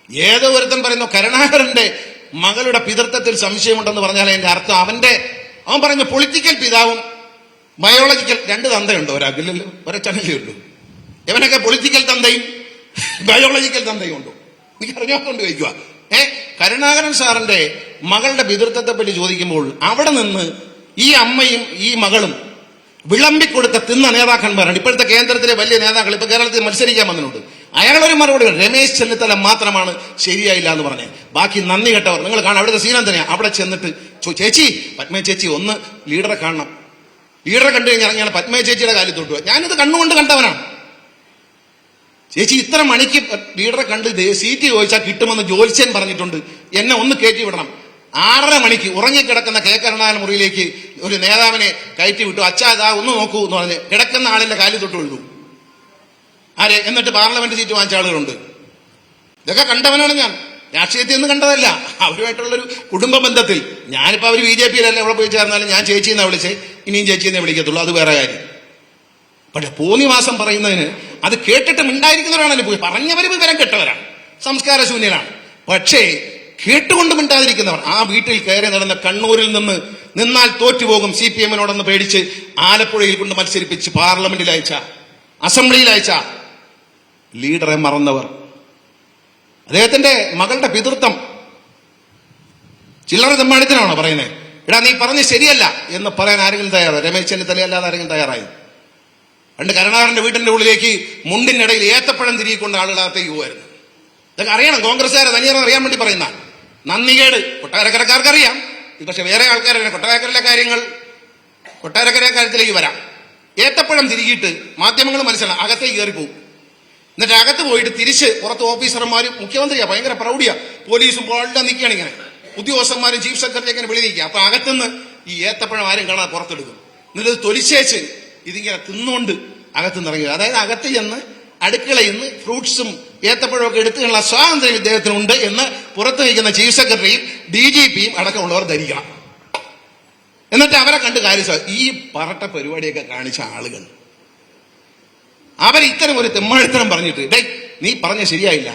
ഏതോ ഒരുത്തൻ പറയുന്നു കരുണാകരന്റെ മകളുടെ പിതൃത്വത്തിൽ സംശയമുണ്ടെന്ന് പറഞ്ഞാൽ അതിന്റെ അർത്ഥം അവൻ പറഞ്ഞ പൊളിറ്റിക്കൽ പിതാവും ബയോളജിക്കൽ രണ്ട് തന്തയുണ്ടോ ഒരാൾക്കില്ലല്ലോ, ഒരച്ചനല്ലേ ഉള്ളൂ. ഇവനൊക്കെ പൊളിറ്റിക്കൽ തന്തയും ബയോളജിക്കൽ തന്തയും ഉണ്ടോ? എനിക്ക് അറിഞ്ഞോണ്ട് ചോദിക്കുക. കരുണാകരൻ സാറിന്റെ മകളുടെ പിതൃത്വത്തെ പറ്റി ചോദിക്കുമ്പോൾ അവിടെ നിന്ന് ഈ അമ്മയും ഈ മകളും വിളമ്പിക്കൊടുത്ത തിന്ന നേതാക്കന്മാരാണ് ഇപ്പോഴത്തെ കേന്ദ്രത്തിലെ വലിയ നേതാക്കൾ. ഇപ്പൊ കേരളത്തിൽ മത്സരിക്കാൻ വന്നിട്ടുണ്ട്. അയാളൊരു മറുപടി, രമേശ് ചെന്നിത്തല മാത്രമാണ് ശരിയായില്ല എന്ന് പറഞ്ഞേ, ബാക്കി നന്ദി കെട്ടവർ. നിങ്ങൾ കാണാം അവിടുത്തെ സീനം തന്നെയാ. അവിടെ ചെന്നിട്ട് ചേച്ചി പത്മ ചേച്ചി ഒന്ന് ലീഡറെ കാണണം. ലീഡറെ കണ്ടു കഴിഞ്ഞാൽ ഞാൻ പത്മ ചേച്ചിയുടെ കാലിൽ തൊട്ടു. ഞാനിത് കണ്ണുകൊണ്ട് കണ്ടവനാണ്. ചേച്ചി ഇത്ര മണിക്ക് ലീഡറെ കണ്ട് സീറ്റ് ചോദിച്ചാൽ കിട്ടുമെന്ന് ജോത്സ്യൻ പറഞ്ഞിട്ടുണ്ട്, എന്നെ ഒന്ന് കയറ്റി വിടണം. 6:30 മണിക്ക് ഉറങ്ങിക്കിടക്കുന്ന കെ കരുണാകരൻ മുറിയിലേക്ക് ഒരു നേതാവിനെ കയറ്റി വിട്ടു. അച്ഛാ ഇതാ ഒന്ന് നോക്കൂ എന്ന് പറഞ്ഞ് കിടക്കുന്ന ആളിന്റെ കാലിൽ തൊട്ട് എഴുതും. ആരെ? എന്നിട്ട് പാർലമെന്റ് സീറ്റ് വാങ്ങിച്ച ആളുകളുണ്ട്. ഇതൊക്കെ കണ്ടവനാണ് ഞാൻ. രാഷ്ട്രീയത്തിൽ ഒന്നും കണ്ടതല്ല, അവരുമായിട്ടുള്ളൊരു കുടുംബ ബന്ധത്തിൽ. ഞാനിപ്പോ അവർ BJPയിലല്ല എവിടെ പോയി ചേർന്നാലും ഞാൻ ചേച്ചിയെന്നാ വിളിച്ചേ, ഇനിയും ചേച്ചിയെന്നേ വിളിക്കത്തുള്ളൂ, അത് വേറെ കാര്യം. പക്ഷെ പോന്നിവാസം പറയുന്നതിന് അത് കേട്ടിട്ട് മിണ്ടായിരിക്കുന്നവരാണല്ലോ പോയി പറഞ്ഞവര് വിവരം കെട്ടവരാണ്, സംസ്കാരശൂന്യരാണ്. പക്ഷേ കേട്ടുകൊണ്ട് മിണ്ടാതിരിക്കുന്നവർ. ആ വീട്ടിൽ കയറി നടന്ന കണ്ണൂരിൽ നിന്നാൽ തോറ്റുപോകും CPM-നോടെന്ന് പേടിച്ച് ആലപ്പുഴയിൽ കൊണ്ട് മത്സരിപ്പിച്ച് പാർലമെന്റിൽ അയച്ച, അസംബ്ലിയിൽ അയച്ച ലീഡറെ മറന്നവർ. അദ്ദേഹത്തിന്റെ മകളുടെ പിതൃത്വം ചില്ലറ തെമ്മാടിത്തനാണോ പറയുന്നത്? എടാ നീ പറഞ്ഞ് ശരിയല്ല എന്ന് പറയാൻ ആരെങ്കിലും തയ്യാറായി? രമേശ് ചെന്നിത്തല അല്ലാതെ ആരെങ്കിലും തയ്യാറായി? പണ്ട് കരുണാകരന്റെ വീട്ടിന്റെ ഉള്ളിലേക്ക് മുണ്ടിനിടയിൽ ഏത്തപ്പഴം തിരികൊണ്ട് ആളുകളകത്തേക്ക് പോകുമായിരുന്നു. ഇതൊക്കെ അറിയണം, കോൺഗ്രസ്സുകാരെ തനിയാറ അറിയാൻ വേണ്ടി പറയുന്ന നന്ദികേട് കൊട്ടാരക്കരക്കാർക്ക് അറിയാം. പക്ഷെ വേറെ ആൾക്കാരെ കൊട്ടാരക്കര കാര്യത്തിലേക്ക് വരാം. ഏത്തപ്പഴം തിരികിയിട്ട് മാധ്യമങ്ങൾ മനസ്സിലാവും, അകത്തേക്ക് കയറിപ്പോവും. എന്നിട്ട് അകത്ത് പോയിട്ട് തിരിച്ച് പുറത്ത് ഓഫീസർമാരും, മുഖ്യമന്ത്രിയാ ഭയങ്കര പ്രൗഢിയാ, പോലീസും എല്ലാം നിൽക്കുകയാണ് ഇങ്ങനെ, ഉദ്യോഗസ്ഥന്മാരും ചീഫ് സെക്രട്ടറി ഇങ്ങനെ വിളി നിൽക്കുക. അപ്പൊ അകത്തുനിന്ന് ഈ ഏത്തപ്പഴം ആരും കാണാതെ പുറത്തെടുക്കും. എന്നിട്ട് തൊലിച്ചേച്ച് ഇതിങ്ങനെ തിന്നുകൊണ്ട് അകത്തുനിന്ന് ഇറങ്ങുക. അതായത് അകത്ത് ചെന്ന് അടുക്കളയിൽ നിന്ന് ഫ്രൂട്ട്സും ഏത്തപ്പഴമൊക്കെ എടുത്തുള്ള സ്വാതന്ത്ര്യം ഇദ്ദേഹത്തിനുണ്ട് എന്ന് പുറത്ത് നിൽക്കുന്ന ചീഫ് സെക്രട്ടറിയും DGPയും അടക്കമുള്ളവർ ധരിക്കണം. എന്നിട്ട് അവരെ കണ്ട് കാര്യം ഈ പറട്ട പരിപാടിയൊക്കെ കാണിച്ച ആളുകൾ അവർ ഇത്തരം ഒരു തെമ്മാഴിത്തരം പറഞ്ഞിട്ട് നീ പറഞ്ഞ ശരിയായില്ല,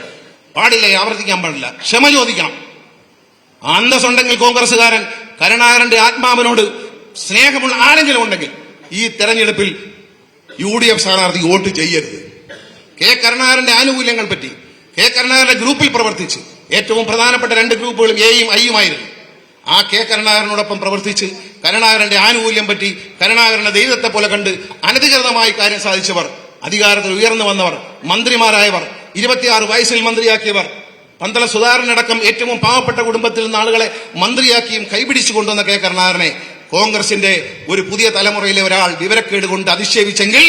പാടില്ല, ആവർത്തിക്കാൻ പാടില്ല, ക്ഷമ ചോദിക്കണം. അന്തസ്സുണ്ടെങ്കിൽ കോൺഗ്രസ്സുകാരൻ കരുണാകരന്റെ ആത്മാവിനോട് സ്നേഹമുള്ള ആരെങ്കിലും ഉണ്ടെങ്കിൽ ഈ തെരഞ്ഞെടുപ്പിൽ UDF സ്ഥാനാർത്ഥി വോട്ട് ചെയ്യരുത്. കെ കരുണാകരന്റെ ആനുകൂല്യങ്ങൾ പറ്റി കെ കരുണാകരന്റെ ഗ്രൂപ്പിൽ പ്രവർത്തിച്ച് ഏറ്റവും പ്രധാനപ്പെട്ട 2 ഗ്രൂപ്പുകളും Aയും Iയുമായിരുന്നു. ആ കെ കരുണാകരനോടൊപ്പം പ്രവർത്തിച്ച് കരുണാകരന്റെ ആനുകൂല്യം പറ്റി കരുണാകരന്റെ ദൈവത്തെ പോലെ കണ്ട് അനധികൃതമായി കാര്യം സാധിച്ചവർ, അധികാരത്തിൽ ഉയർന്നു വന്നവർ, മന്ത്രിമാരായവർ, 26 വയസ്സിൽ മന്ത്രിയാക്കിയവർ, പന്തള സുധാകരനടക്കം ഏറ്റവും പാവപ്പെട്ട കുടുംബത്തിൽ നിന്ന് ആളുകളെ മന്ത്രിയാക്കിയും കൈപിടിച്ചു കൊണ്ടുവന്ന കെ കരുണാകരനെ കോൺഗ്രസിന്റെ ഒരു പുതിയ തലമുറയിലെ ഒരാൾ വിവരക്കേട് കൊണ്ട് അധിക്ഷേപിച്ചെങ്കിൽ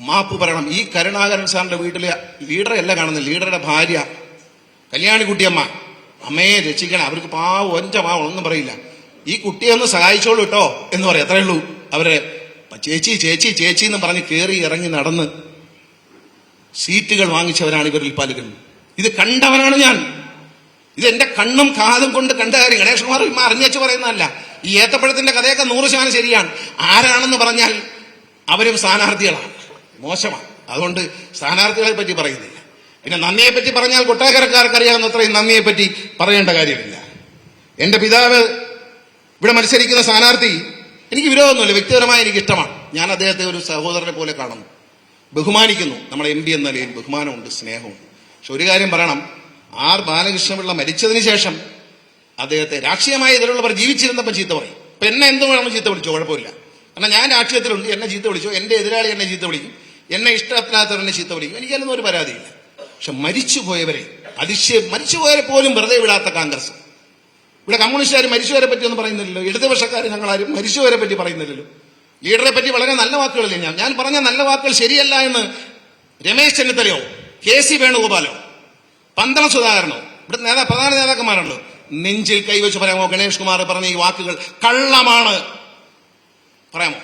മാപ്പ് പറയണം. ഈ കരുണാകരൻ സാറിന്റെ വീട്ടിലെ ലീഡറെ അല്ല കാണുന്നത്, ലീഡറുടെ ഭാര്യ കല്യാണിക്കുട്ടിയമ്മ, അമ്മയെ രക്ഷിക്കണം, അവർക്ക് പാവം ഒറ്റ പാവം ഒന്നും പറയില്ല, ഈ കുട്ടിയെ ഒന്ന് സഹായിച്ചോളൂ കേട്ടോ എന്ന് പറയും. അത്രേ ഉള്ളൂ. അവരെ ചേച്ചി ചേച്ചി ചേച്ചി എന്ന് പറഞ്ഞ് കയറി ഇറങ്ങി നടന്ന് സീറ്റുകൾ വാങ്ങിച്ചവരാണ് ഇവരിൽ പലരും. ഇത് കണ്ടവനാണ് ഞാൻ. ഇത് എന്റെ കണ്ണും കാതും കൊണ്ട് കണ്ട കാര്യം. ഗണേഷ് കുമാർ അറിഞ്ഞു പറയുന്നതല്ല. ഈ ഏത്തപ്പഴത്തിന്റെ കഥയൊക്കെ 100% ശരിയാണ്. ആരാണെന്ന് പറഞ്ഞാൽ അവരും സ്ഥാനാർത്ഥികളാണ്, മോശമാണ്. അതുകൊണ്ട് സ്ഥാനാർത്ഥികളെ പറ്റി പറയുന്നില്ല. പിന്നെ നന്ദിയെ പറ്റി പറഞ്ഞാൽ കൊട്ടാരക്കരക്കാർക്ക് അറിയാവുന്നത്രയും നന്ദിയെ പറ്റി പറയേണ്ട കാര്യമില്ല. എന്റെ പിതാവ് ഇവിടെ മത്സരിക്കുന്ന സ്ഥാനാർത്ഥി എനിക്ക് വിരോധമൊന്നുമില്ല, വ്യക്തിപരമായി എനിക്ക് ഇഷ്ടമാണ്. ഞാൻ അദ്ദേഹത്തെ ഒരു സഹോദരനെ പോലെ കാണുന്നു, ബഹുമാനിക്കുന്നു. നമ്മുടെ MP എന്ന നിലയിൽ ബഹുമാനമുണ്ട്, സ്നേഹമുണ്ട്. പക്ഷെ ഒരു കാര്യം പറയണം, R ബാലകൃഷ്ണപിള്ള മരിച്ചതിന് ശേഷം അദ്ദേഹത്തെ രാഷ്ട്രീയമായി ഇതിലുള്ളവർ ജീവിച്ചിരുന്നപ്പോൾ ചീത്ത പറയും. ഇപ്പൊ എന്നെ എന്ത് വേണം ചീത്ത വിളിച്ചോ, കുഴപ്പമില്ല. കാരണം ഞാൻ രാഷ്ട്രീയത്തിലുണ്ട്, എന്നെ ചീത്ത വിളിച്ചോ, എന്റെ എതിരാളി എന്നെ ചീത്ത വിളിക്കും, എന്നെ ഇഷ്ടത്തിനകത്തവർ എന്നെ ചീത്ത വിളിക്കും, എനിക്കതൊന്നും ഒരു പരാതിയില്ല. പക്ഷെ മരിച്ചുപോയവരെ മരിച്ചുപോയവരെ പോലും വെറുതെ വിടാത്ത കോൺഗ്രസ്. ഇവിടെ കമ്മ്യൂണിസ്റ്റുകാർ മരിച്ചുവരെ പറ്റി ഒന്നും പറയുന്നില്ലല്ലോ, ഇടതുപക്ഷക്കാർ ഞങ്ങളാരും മരിച്ചുവരെ പറ്റി പറയുന്നില്ലല്ലോ. ലീഡറെ പറ്റി വളരെ നല്ല വാക്കുകളില്ലേ? ഞാൻ പറഞ്ഞ നല്ല വാക്കുകൾ ശരിയല്ല എന്ന് രമേശ് ചെന്നിത്തലയോ KC വേണുഗോപാലോ പന്തളം സുധാകരനോ ഇവിടെ പ്രധാന നേതാക്കന്മാരുണ്ടോ നെഞ്ചിൽ കൈവച്ച് പറയാമോ? ഗണേഷ് കുമാർ പറഞ്ഞ ഈ വാക്കുകൾ കള്ളമാണ് പറയാമോ?